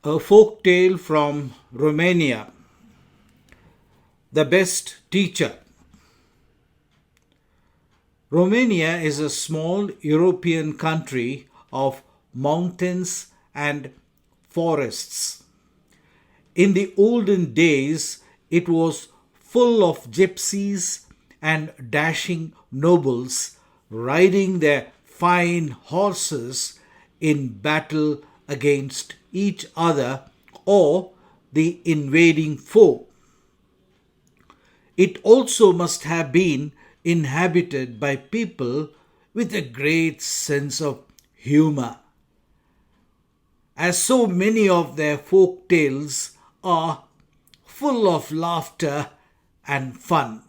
A folk tale from Romania. The best teacher. Romania is a small European country of mountains and forests. In the olden days, it was full of gypsies and dashing nobles riding their fine horses in battle against each other or the invading foe. It also must have been inhabited by people with a great sense of humor, as so many of their folk tales are full of laughter and fun.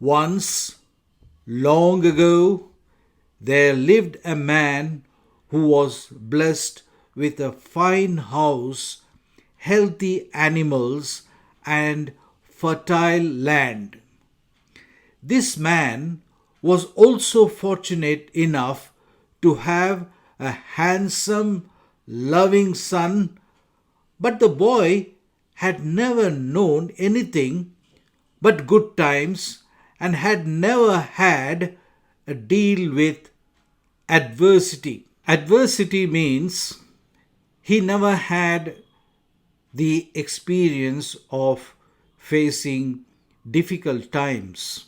Once, long ago, there lived a man who was blessed with a fine house, healthy animals, and fertile land. This man was also fortunate enough to have a handsome, loving son, but the boy had never known anything but good times and had never had a deal with adversity. Adversity means he never had the experience of facing difficult times.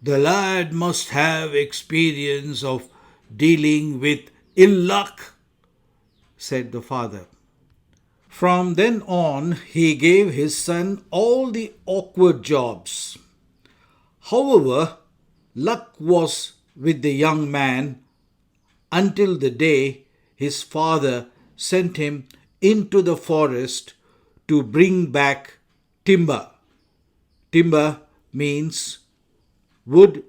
The lad must have experience of dealing with ill luck, said the father. From then on, he gave his son all the awkward jobs. However, luck was with the young man until the day his father sent him into the forest to bring back timber. Timber means wood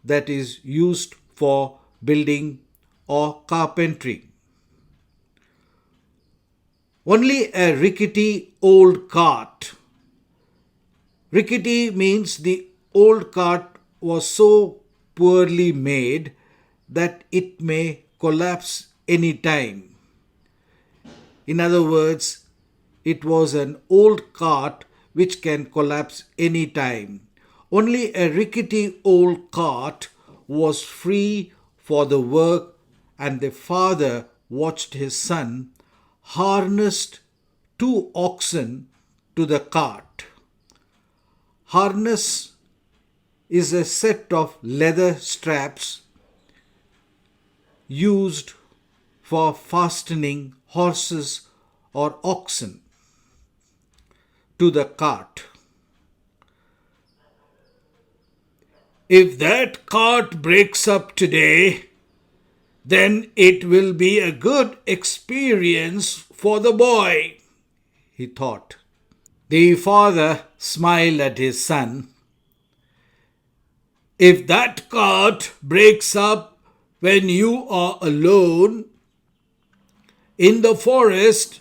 that is used for building or carpentry. Only a rickety old cart. Rickety means the old cart was so poorly made that it may collapse any time. In other words, it was an old cart which can collapse any time. Only a rickety old cart was free for the work, and the father watched his son harnessed two oxen to the cart. Harness is a set of leather straps used for fastening horses or oxen to the cart. If that cart breaks up today, then it will be a good experience for the boy, he thought. The father smiled at his son. If that cart breaks up when you are alone in the forest,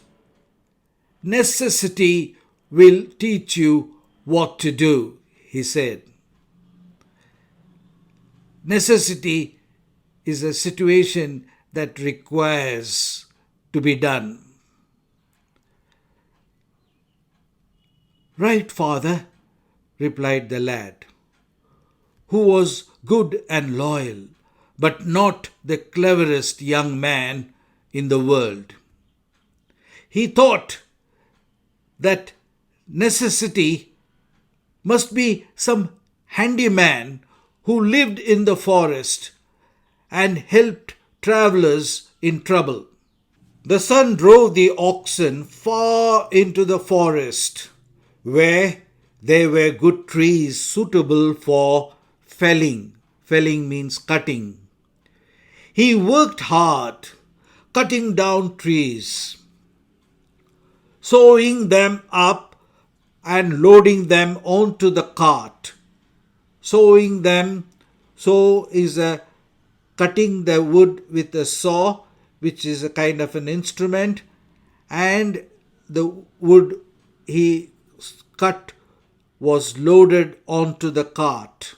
necessity will teach you what to do, he said. Necessity is a situation that requires to be done. Right, father, replied the lad, who was good and loyal, but not the cleverest young man in the world. He thought that necessity must be some handyman who lived in the forest and helped travelers in trouble. The son drove the oxen far into the forest, where there were good trees suitable for felling. Felling means cutting. He worked hard, cutting down trees, sewing them up and loading them onto the cart. Sewing them, sew is a cutting the wood with a saw, which is a kind of an instrument, and the wood he cut was loaded onto the cart.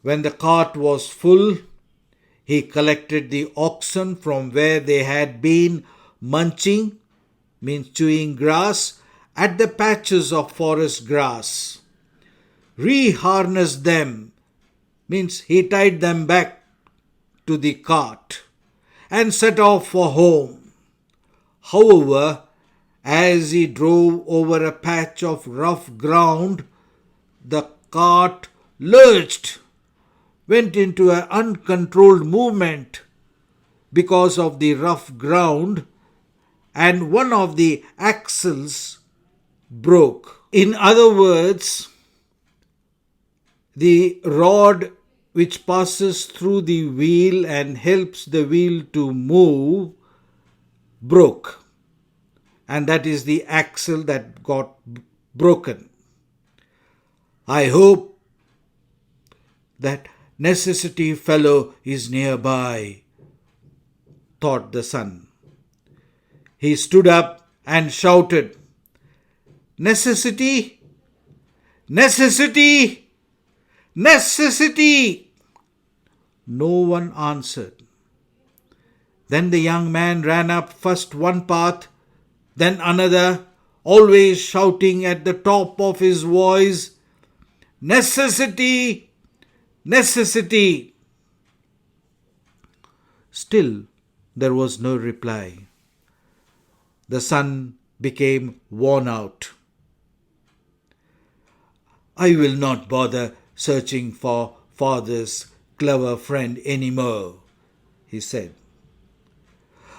When the cart was full, He collected the oxen from where they had been munching, means chewing grass, at the patches of forest grass. Reharnessed them, means he tied them back to the cart and set off for home. However, as he drove over a patch of rough ground, the cart lurched, went into an uncontrolled movement because of the rough ground, and one of the axles broke. In other words, the rod which passes through the wheel and helps the wheel to move broke. And that is the axle that got broken. I hope that necessity fellow is nearby, thought the son. He stood up and shouted, "Necessity! Necessity! Necessity!" No one answered. Then the young man ran up first one path, then another, always shouting at the top of his voice, "Necessity! Necessity!" Still there was no reply. The son became worn out. "I will not bother searching for father's clever friend anymore," he said.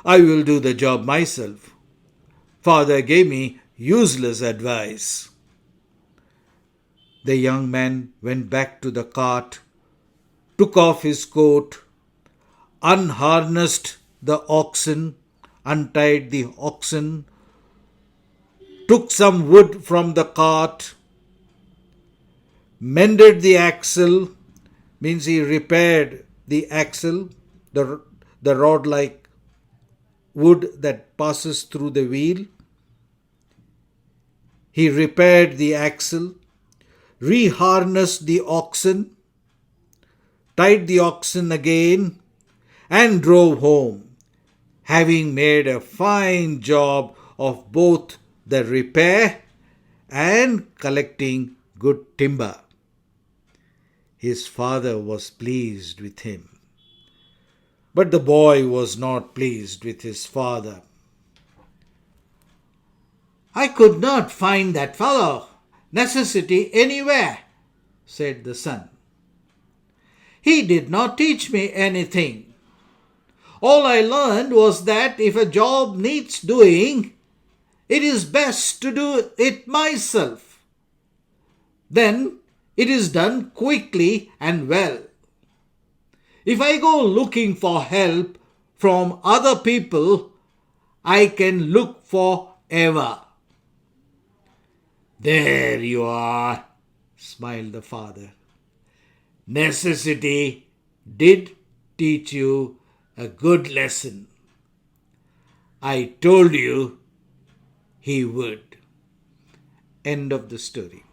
"I will do the job myself. Father gave me useless advice." The young man went back to the cart, took off his coat, unharnessed the oxen, untied the oxen, took some wood from the cart, mended the axle, means he repaired the axle, the rod-like wood that passes through the wheel. He repaired the axle, reharnessed the oxen, tied the oxen again, and drove home, having made a fine job of both the repair and collecting good timber. His father was pleased with him, but the boy was not pleased with his father. "I could not find that fellow, Necessity, anywhere," said the son. "He did not teach me anything. All I learned was that if a job needs doing, it is best to do it myself. Then it is done quickly and well. If I go looking for help from other people, I can look forever." "There you are," smiled the father. "Necessity did teach you a good lesson. I told you he would." End of the story.